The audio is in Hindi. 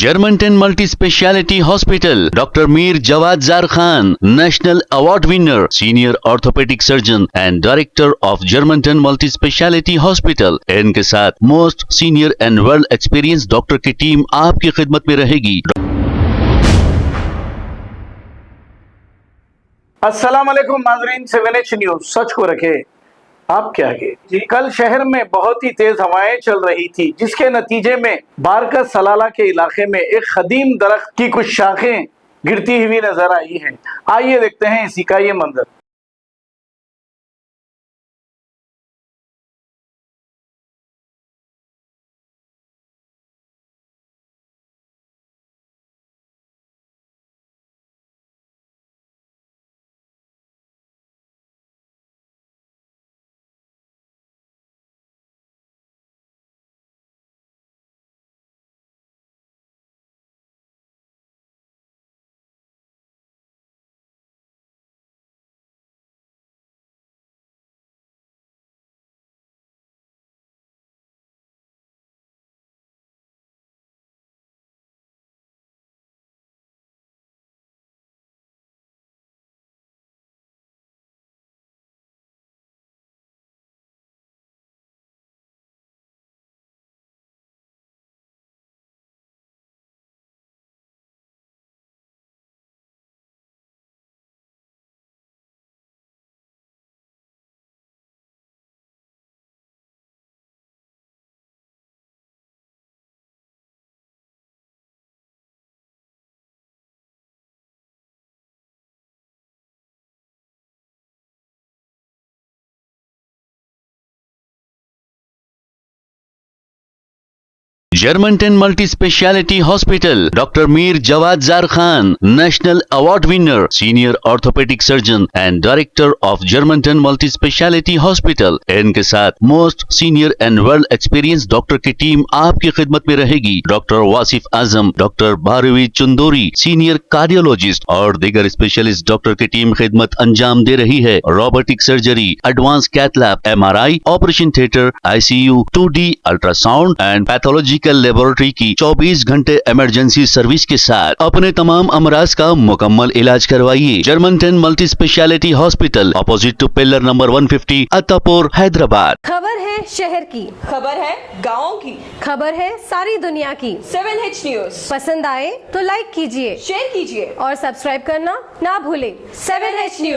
Germanton multi speciality hospital, doctor Mir Jawad Zar Khan, national award winner, senior orthopaedic surgeon and director of Germanton multi speciality hospital. इनके साथ most senior and well experience doctor की टीम आपकी खिदमत में रहेगी। अस्सलाम वालेकुम नाज़रीन, 7H न्यूज़ सच को रखे आपके आगे। कल शहर में बहुत ही तेज हवाएं चल रही थी, जिसके नतीजे में बारकस सलाला के इलाके में एक खदीम दरख्त की कुछ शाखें गिरती हुई नजर आई हैं। आइए देखते हैं इसी का ये मंजर। जर्मनटन multi speciality hospital, doctor Mir Jawad Zar Khan, national award winner, senior orthopaedic surgeon and director of Germanton multi speciality hospital. इनके साथ most senior and well experience doctor की टीम आपकी खिदमत में रहेगी। Doctor Wasif Azam, doctor Bharvi Chandori, senior cardiologist और दीगर स्पेशलिस्ट डॉक्टर की टीम खिदमत अंजाम दे रही है। Robotic surgery, advance cath lab, MRI, operation theatre, ICU, 2D ultrasound and pathology laboratory की 24 घंटे इमरजेंसी सर्विस के साथ अपने तमाम अमराज का मुकम्मल इलाज करवाइए। Germanton multi speciality hospital, opposite to pillar number 150, Attapur, Hyderabad. खबर है शहर की, खबर है गाँव की, खबर है सारी दुनिया की। 7H न्यूज़ पसंद आए तो लाइक कीजिए, शेयर कीजिए और सब्सक्राइब करना ना भूलें। 7H news.